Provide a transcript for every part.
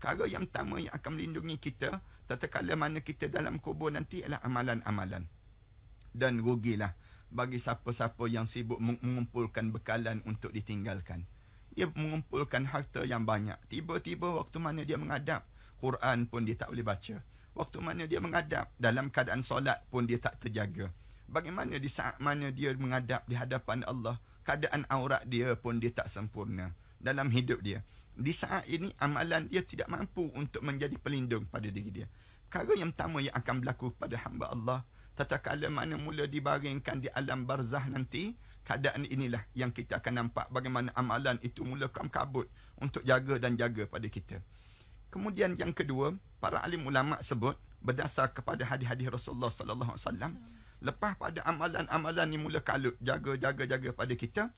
Perkara yang pertama yang akan melindungi kita tatkala mana kita dalam kubur nanti adalah amalan-amalan. Dan rugilah bagi siapa-siapa yang sibuk mengumpulkan bekalan untuk ditinggalkan. Dia mengumpulkan harta yang banyak. Tiba-tiba waktu mana dia menghadap, Quran pun dia tak boleh baca. Waktu mana dia menghadap, dalam keadaan solat pun dia tak terjaga. Bagaimana di saat mana dia menghadap di hadapan Allah, keadaan aurat dia pun dia tak sempurna dalam hidup dia. Di saat ini amalan dia tidak mampu untuk menjadi pelindung pada diri dia. Perkara yang pertama yang akan berlaku pada hamba Allah tatkala mana mula dibaringkan di alam barzah nanti, keadaan inilah yang kita akan nampak bagaimana amalan itu mula kabut untuk jaga dan jaga pada kita. Kemudian yang kedua, para alim ulama sebut berdasar kepada hadis-hadis Rasulullah sallallahu alaihi wasallam, lepas pada amalan-amalan ni mula kalut jaga pada kita,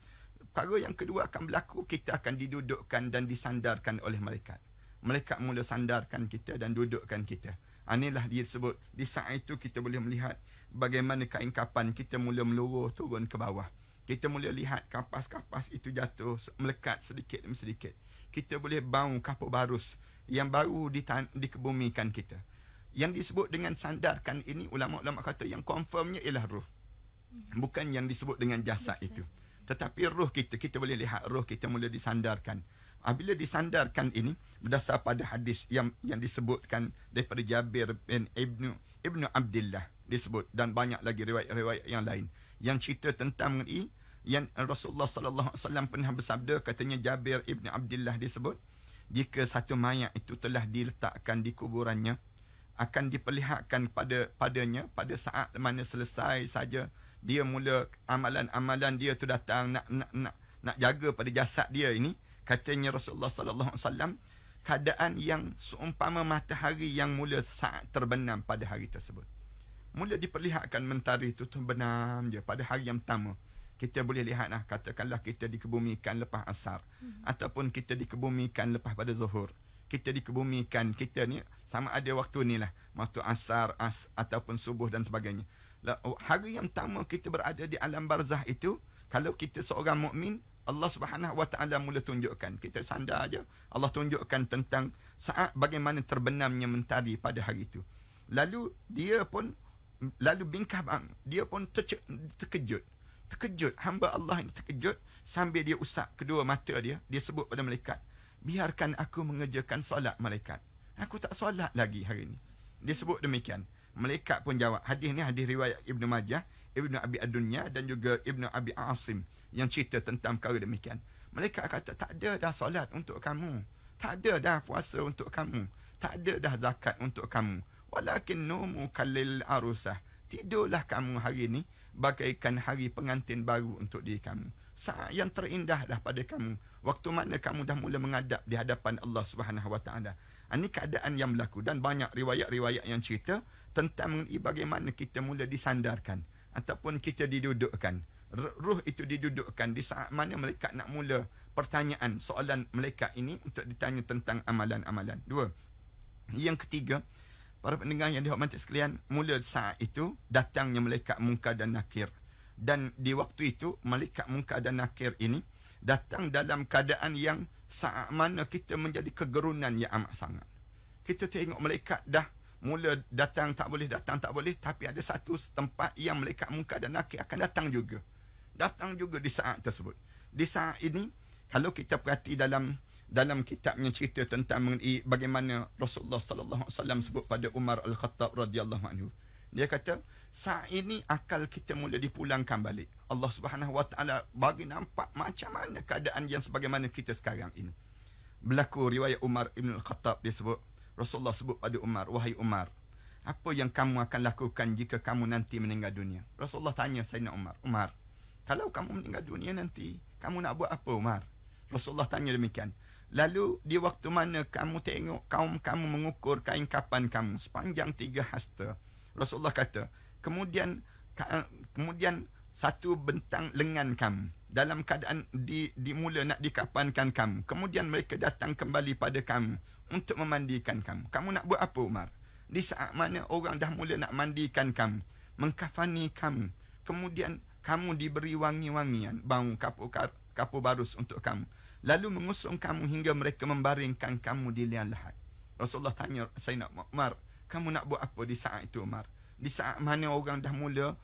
perkara yang kedua akan berlaku, kita akan didudukkan dan disandarkan oleh malaikat. Malaikat mula sandarkan kita dan dudukkan kita. Inilah dia sebut, di saat itu kita boleh melihat bagaimana kain kapan kita mula meluruh turun ke bawah. Kita mula lihat kapas-kapas itu jatuh, melekat sedikit demi sedikit. Kita boleh bau kapur barus yang baru dikebumikan kita. Yang disebut dengan sandarkan ini, ulama-ulama kata yang confirmnya ialah ruh. Bukan yang disebut dengan jasad itu. Tetapi ruh kita boleh lihat ruh kita mula disandarkan. Bila disandarkan ini, berdasar pada hadis yang disebutkan daripada Jabir bin Ibnu Abdillah disebut, dan banyak lagi riwayat-riwayat yang lain yang cerita tentang ini, yang Rasulullah sallallahu alaihi wasallam pernah bersabda, katanya Jabir ibn Abdillah disebut, jika satu mayat itu telah diletakkan di kuburannya, akan diperlihatkan padanya pada saat mana selesai saja dia mula amalan-amalan dia tu datang nak jaga pada jasad dia ini. Katanya Rasulullah sallallahu alaihi wasallam, keadaan yang seumpama matahari yang mula saat terbenam pada hari tersebut. Mula diperlihatkan mentari itu terbenam je pada hari yang pertama. Kita boleh lihat katakanlah kita dikebumikan lepas asar, ataupun kita dikebumikan lepas pada zuhur. Kita dikebumikan, kita ni sama ada waktu ni lah, waktu asar, ataupun subuh dan sebagainya. Hari yang pertama kita berada di alam barzah itu, kalau kita seorang mukmin, Allah Subhanahu Wa Taala mula tunjukkan, kita sandar aja, Allah tunjukkan tentang saat bagaimana terbenamnya mentari pada hari itu. Lalu dia pun bingkah bang, dia pun terkejut, hamba Allah ini terkejut sambil dia usap kedua mata dia sebut pada malaikat, biarkan aku mengerjakan solat malaikat, aku tak solat lagi hari ini. Dia sebut demikian. Malaikat pun jawab. Hadis ni hadis riwayat Ibnu Majah, Ibnu Abi Ad-Dunya dan juga Ibnu Abi Asim yang cerita tentang perkara demikian. Malaikat kata, tak ada dah solat untuk kamu, tak ada dah puasa untuk kamu, tak ada dah zakat untuk kamu. Walakin numu kalil arusah, tidurlah kamu hari ini bagaikan hari pengantin baru untuk diri kamu. Saat yang terindah dah pada kamu, waktu mana kamu dah mula menghadap di hadapan Allah Subhanahu Wa Taala. Ini keadaan yang berlaku, dan banyak riwayat-riwayat yang cerita tentang bagaimana kita mula disandarkan ataupun kita didudukkan. Ruh itu didudukkan di saat mana malaikat nak mula pertanyaan, soalan malaikat ini untuk ditanya tentang amalan-amalan. Dua. Yang ketiga, para pendengar yang dihormati sekalian, mula saat itu datangnya malaikat Munkar dan Nakir. Dan di waktu itu malaikat Munkar dan Nakir ini datang dalam keadaan yang saat mana kita menjadi kegerunan yang amat sangat. Kita tengok malaikat dah mula datang tak boleh, tapi ada satu tempat yang malaikat Munkar dan Nakir akan datang juga di saat tersebut. Di saat ini, kalau kita perhati dalam kitabnya cerita tentang mengenai bagaimana Rasulullah sallallahu alaihi wasallam sebut pada Umar Al-Khattab radhiyallahu anhu. Dia kata, saat ini akal kita mula dipulangkan balik. Allah Subhanahu Wa Taala bagi nampak macam mana keadaan yang sebagaimana kita sekarang ini. Berlaku riwayat Umar Ibn Al-Khattab, dia sebut, Rasulullah sebut pada Umar, wahai Umar, apa yang kamu akan lakukan jika kamu nanti meninggal dunia? Rasulullah tanya Sayyidina Umar, Umar, kalau kamu meninggal dunia nanti, kamu nak buat apa, Umar? Rasulullah tanya demikian. Lalu di waktu mana kamu tengok kaum kamu mengukur kain kapan kamu sepanjang 3 hasta, Rasulullah kata, kemudian satu bentang lengan kamu dalam keadaan dimula nak dikapankan kamu, kemudian mereka datang kembali pada kamu untuk memandikan kamu. Kamu nak buat apa, Umar? Di saat mana orang dah mula nak mandikan kamu, mengkafani kamu, kemudian kamu diberi wangi-wangian, bau kapur barus untuk kamu, lalu mengusung kamu hingga mereka membaringkan kamu di liang lahat. Rasulullah tanya Sayyidina Umar, kamu nak buat apa di saat itu Umar? Di saat mana orang dah mula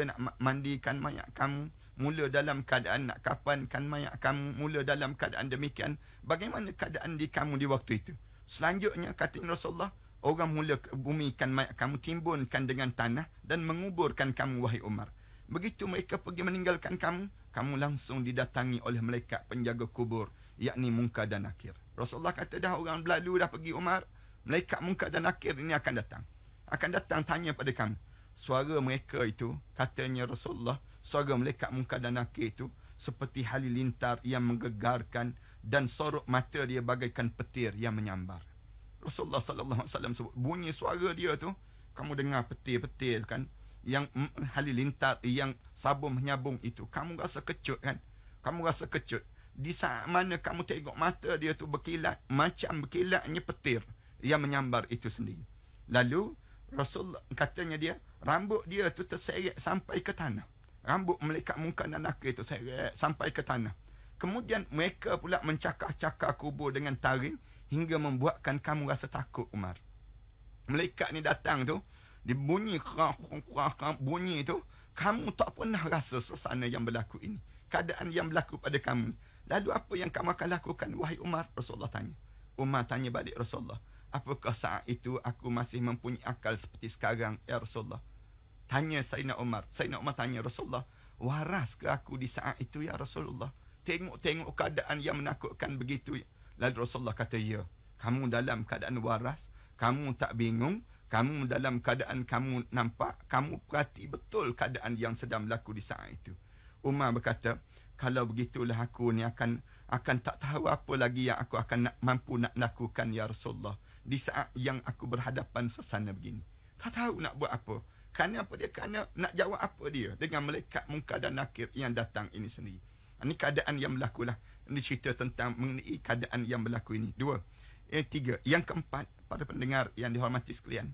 nak mandikan mayat kamu, mula dalam keadaan nak kafankan mayat kamu, mula dalam keadaan demikian, bagaimana keadaan di kamu di waktu itu? Selanjutnya kata Rasulullah, orang mula bumikan mayat kamu, timbunkan dengan tanah dan menguburkan kamu wahai Umar. Begitu mereka pergi meninggalkan kamu, kamu langsung didatangi oleh malaikat penjaga kubur, yakni Munkar dan Nakir. Rasulullah kata dah orang berlalu dah pergi Umar, malaikat Munkar dan Nakir ini akan datang. Akan datang tanya pada kamu. Suara mereka itu, katanya Rasulullah, suara malaikat Munkar dan Nakir itu seperti halilintar yang menggegarkan dan sorok mata dia bagaikan petir yang menyambar. Rasulullah sallallahu alaihi wasallam sebut bunyi suara dia tu, kamu dengar petir-petir kan, yang halilintar yang sabung menyambung itu, kamu rasa kecut kan? Kamu rasa kecut. Di saat mana kamu tengok mata dia tu berkilat, macam berkilatnya petir yang menyambar itu sendiri. Lalu Rasulullah katanya dia, rambut dia tu terseret sampai ke tanah. Rambut malaikat Munkar dan Nakir itu seret sampai ke tanah. Kemudian mereka pula mencakar-cakar kubur dengan taring hingga membuatkan kamu rasa takut Umar. Malaikat ni datang tu, dibunyi bunyi tu, kamu tak pernah rasa suasana yang berlaku ini, keadaan yang berlaku pada kamu. Lalu apa yang kamu akan lakukan wahai Umar? Rasulullah tanya. Umar tanya balik Rasulullah, apakah saat itu aku masih mempunyai akal seperti sekarang ya Rasulullah? Tanya Sayyidina Umar. Sayyidina Umar tanya Rasulullah, waras ke aku di saat itu ya Rasulullah? Tengok keadaan yang menakutkan begitu. Lalu Rasulullah kata, ya, kamu dalam keadaan waras, kamu tak bingung, kamu dalam keadaan kamu nampak, kamu perhati betul keadaan yang sedang berlaku di saat itu. Umar berkata, kalau begitulah aku ni akan tak tahu apa lagi yang aku akan mampu nak lakukan ya Rasulullah di saat yang aku berhadapan suasana begini. Tak tahu nak buat apa. Kerana apa dia? Kerana nak jawab apa dia dengan malaikat Munkar dan Nakir yang datang ini sendiri. Ini keadaan yang berlaku lah. Ini cerita tentang mengenai keadaan yang berlaku ini. 2. Yang 3. Yang keempat, para pendengar yang dihormati sekalian,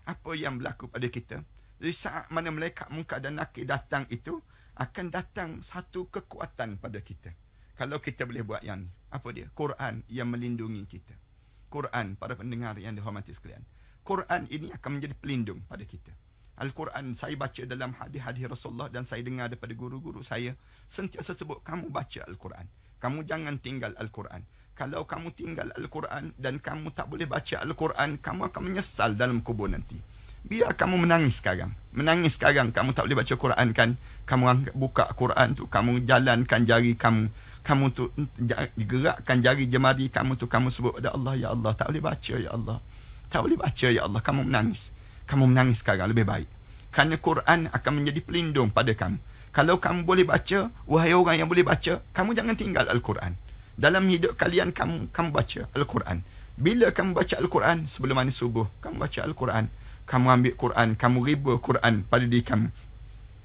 apa yang berlaku pada kita di saat mana malaikat Munkar dan Nakir datang itu, akan datang satu kekuatan pada kita. Kalau kita boleh buat yang ni, apa dia? Quran yang melindungi kita. Quran, para pendengar yang dihormati sekalian, Quran ini akan menjadi pelindung pada kita. Al-Quran saya baca dalam hadis-hadis Rasulullah, dan saya dengar daripada guru-guru saya sentiasa sebut, kamu baca Al-Quran, kamu jangan tinggal Al-Quran. Kalau kamu tinggal Al-Quran dan kamu tak boleh baca Al-Quran, kamu akan menyesal dalam kubur nanti. Biar kamu menangis sekarang. Menangis sekarang, kamu tak boleh baca Quran kan? Kamu buka Quran tu, kamu jalankan jari kamu. Kamu tu gerakkan jari jemari kamu tu, kamu sebut pada Allah, ya Allah, tak boleh baca ya Allah. Tak boleh baca ya Allah. Kamu menangis. Kamu menangis sekarang lebih baik. Kerana Quran akan menjadi pelindung pada kamu. Kalau kamu boleh baca, wahai orang yang boleh baca, kamu jangan tinggal Al-Quran. Dalam hidup kalian, kamu baca Al-Quran. Bila kamu baca Al-Quran, sebelum mandi subuh, kamu baca Al-Quran. Kamu ambil Quran, kamu riba Quran pada diri kamu.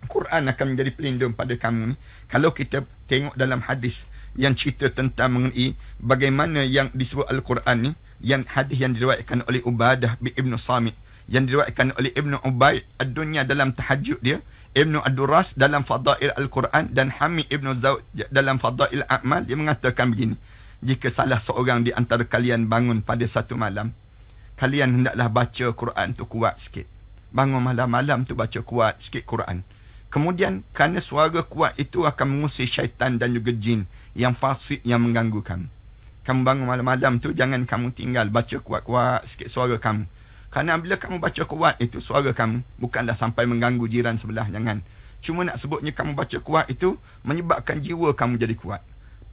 Quran akan menjadi pelindung pada kamu ni. Kalau kita tengok dalam hadis yang cerita tentang mengenai bagaimana yang disebut Al-Quran ni, yang hadis yang diriwayatkan oleh Ubadah bin Ibn Samit, yang diriwayatkan oleh Ibn Ubaid ad-Dunya dalam tahajud dia, Ibn Ad-Duras dalam Fadail Al-Quran, dan Hamid Ibn Zawd dalam Fadail A'mal, dia mengatakan begini, jika salah seorang di antara kalian bangun pada satu malam, kalian hendaklah baca Quran tu kuat sikit. Bangun malam-malam tu baca kuat sikit Quran. Kemudian kerana suara kuat itu akan mengusir syaitan dan juga jin yang fasik yang mengganggu kamu. Kamu bangun malam-malam tu, jangan kamu tinggal baca kuat-kuat sikit suara kamu. Kerana bila kamu baca kuat itu, suara kamu bukanlah sampai mengganggu jiran sebelah, jangan. Cuma nak sebutnya kamu baca kuat itu menyebabkan jiwa kamu jadi kuat.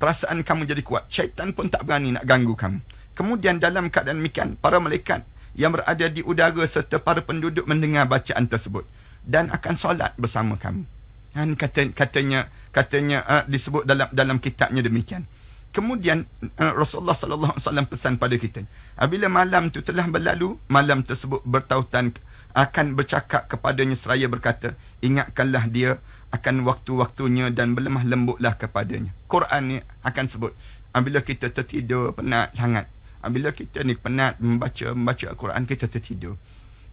Perasaan kamu jadi kuat. Syaitan pun tak berani nak ganggu kamu. Kemudian dalam keadaan demikian, para malaikat yang berada di udara serta para penduduk mendengar bacaan tersebut dan akan solat bersama kamu. Dan katanya disebut dalam kitabnya demikian. Kemudian Rasulullah sallallahu alaihi wasallam pesan pada kita, apabila malam itu telah berlalu, malam tersebut bertautan akan bercakap kepadanya seraya berkata, ingatkanlah dia akan waktu-waktunya dan berlemah lembutlah kepadanya. Quran ni akan sebut, apabila kita tertidur penat sangat, apabila kita ni penat membaca Al-Quran, kita tertidur.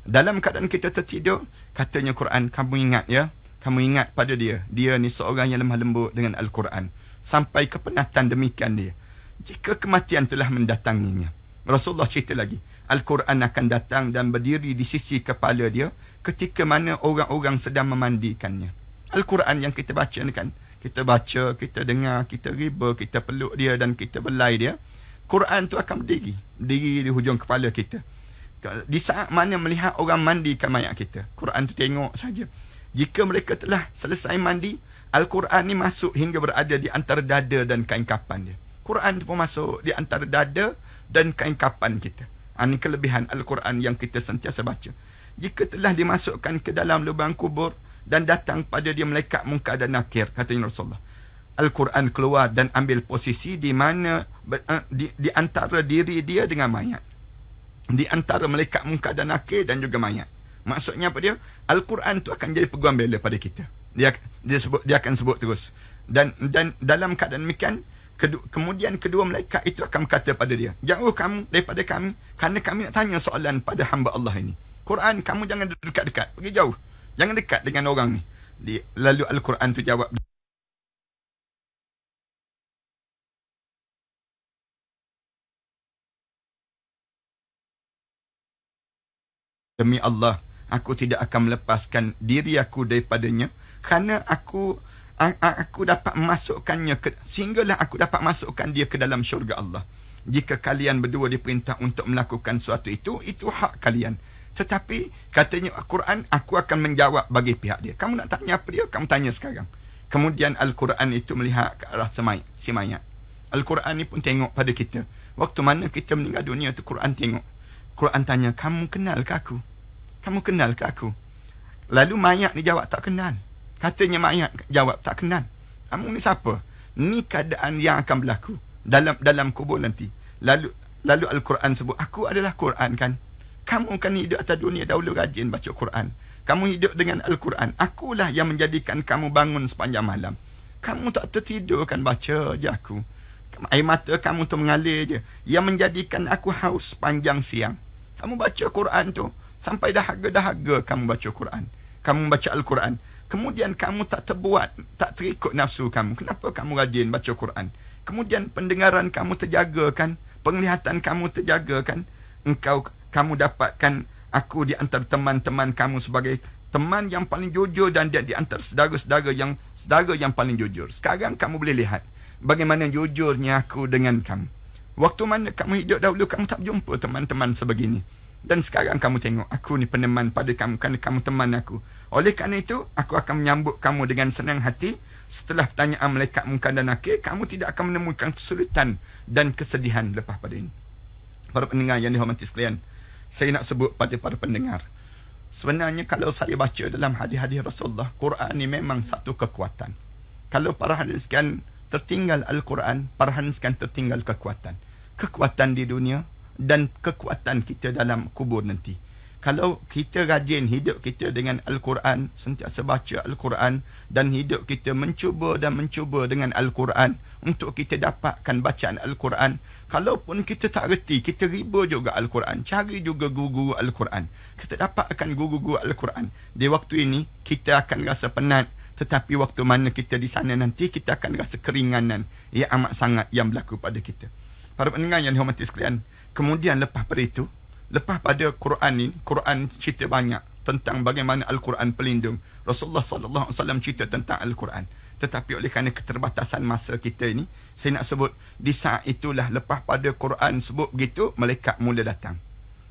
Dalam keadaan kita tertidur, katanya Quran, kamu ingat ya, kamu ingat pada dia. Dia ni seorang yang lemah lembut dengan Al-Quran. Sampai kepenatan demikian dia. Jika kematian telah mendatanginya. Rasulullah cerita lagi, Al-Quran akan datang dan berdiri di sisi kepala dia ketika mana orang-orang sedang memandikannya. Al-Quran yang kita baca ni kan, kita baca, kita dengar, kita riba, kita peluk dia dan kita belai dia. Quran tu akan berdiri di hujung kepala kita. Di saat mana melihat orang mandikan mayat kita, Quran tu tengok saja. Jika mereka telah selesai mandi, Al-Quran ni masuk hingga berada di antara dada dan kain kapan dia. Quran tu pun masuk di antara dada dan kain kapan kita. Ini kelebihan Al-Quran yang kita sentiasa baca. Jika telah dimasukkan ke dalam lubang kubur dan datang pada dia malaikat Munkar dan Nakir, katanya Rasulullah, Al-Quran keluar dan ambil posisi di mana di antara diri dia dengan mayat. Di antara malaikat Munkar dan Nakir dan juga mayat. Maksudnya apa dia? Al-Quran tu akan jadi peguam bela pada kita. Dia akan sebut terus. Dan dalam keadaan demikian, kemudian kedua malaikat itu akan berkata pada dia, jauh kamu daripada kami, kerana kami nak tanya soalan pada hamba Allah ini. Quran, kamu jangan dekat-dekat, pergi jauh. Jangan dekat dengan orang ni. Lalu Al-Quran tu jawab, demi Allah, aku tidak akan melepaskan diri aku daripadanya, kerana aku dapat memasukkannya sehinggalah aku dapat masukkan dia ke dalam syurga Allah. Jika kalian berdua diperintah untuk melakukan sesuatu itu hak kalian. Tetapi katanya Al-Quran, aku akan menjawab bagi pihak dia. Kamu nak tanya apa dia, kamu tanya sekarang. Kemudian Al-Quran itu melihat ke arah si mayat. Al-Quran ni pun tengok pada kita. Waktu mana kita meninggal dunia tu, Quran tengok. Quran tanya, kamu kenal ke aku? Kamu kenal ke aku? Lalu mayat ni jawab, tak kenal. Katanya mayat jawab, tak kenal. Kamu ni siapa? Ni keadaan yang akan berlaku dalam kubur nanti. Lalu Al-Quran sebut, aku adalah Quran kan? Kamu kan hidup atas dunia dahulu rajin baca Quran. Kamu hidup dengan Al-Quran. Akulah yang menjadikan kamu bangun sepanjang malam. Kamu tak tertidur kan baca je aku. Air mata kamu tu mengalir je. Yang menjadikan aku haus sepanjang siang. Kamu baca Quran tu sampai dahaga-dahaga kamu baca Quran. Kamu baca Al-Quran. Kemudian kamu tak terikut nafsu kamu. Kenapa kamu rajin baca Quran? Kemudian pendengaran kamu terjaga kan? Penglihatan kamu terjaga kan? Kamu dapatkan aku di antara teman-teman kamu sebagai teman yang paling jujur dan di antara saudara-saudara yang paling jujur. Sekarang kamu boleh lihat bagaimana jujurnya aku dengan kamu. Waktu mana kamu hidup dahulu, kamu tak jumpa teman-teman sebegini. Dan sekarang kamu tengok, aku ni peneman pada kamu kerana kamu teman aku. Oleh kerana itu, aku akan menyambut kamu dengan senang hati. Setelah pertanyaan malaikat Munkar dan Nakir, kamu tidak akan menemukan kesulitan dan kesedihan lepas pada ini. Para pendengar yang dihormati sekalian, saya nak sebut pada para pendengar. Sebenarnya kalau saya baca dalam hadis-hadis Rasulullah, Quran ni memang satu kekuatan. Kalau para hadirin sekalian tertinggal Al-Quran, para hadirin sekalian tertinggal kekuatan. Kekuatan di dunia dan kekuatan kita dalam kubur nanti. Kalau kita rajin hidup kita dengan Al-Quran, sentiasa baca Al-Quran dan hidup kita mencuba dengan Al-Quran untuk kita dapatkan bacaan Al-Quran. Kalaupun kita tak reti, kita riba juga Al-Quran. Cari juga guru-guru Al-Quran. Kita dapatkan guru-guru Al-Quran. Di waktu ini, kita akan rasa penat. Tetapi waktu mana kita di sana nanti, kita akan rasa keringanan yang amat sangat yang berlaku pada kita. Para pendengar yang dihormati sekalian, kemudian lepas pada itu, lepas pada Quran ni, Quran cerita banyak tentang bagaimana Al-Quran pelindung. Rasulullah SAW cerita tentang Al-Quran. Tetapi oleh kerana keterbatasan masa kita ini, saya nak sebut, di saat itulah lepas pada Quran sebut begitu, malaikat mula datang.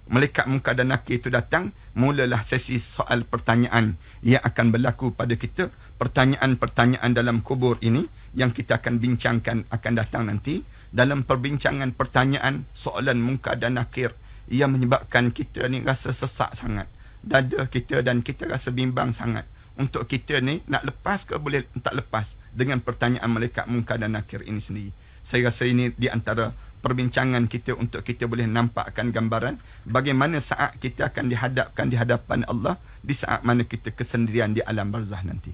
Malaikat Munkar dan Nakir itu datang, mulalah sesi soal pertanyaan yang akan berlaku pada kita. Pertanyaan-pertanyaan dalam kubur ini yang kita akan bincangkan akan datang nanti. Dalam perbincangan pertanyaan, soalan Munkar dan Nakir yang menyebabkan kita ni rasa sesak sangat. Dada kita dan kita rasa bimbang sangat. Untuk kita ni nak lepas ke boleh tak lepas dengan pertanyaan malaikat Munkar dan Nakir ini sendiri. Saya rasa ini di antara perbincangan kita untuk kita boleh nampakkan gambaran bagaimana saat kita akan dihadapkan di hadapan Allah di saat mana kita kesendirian di alam barzah nanti.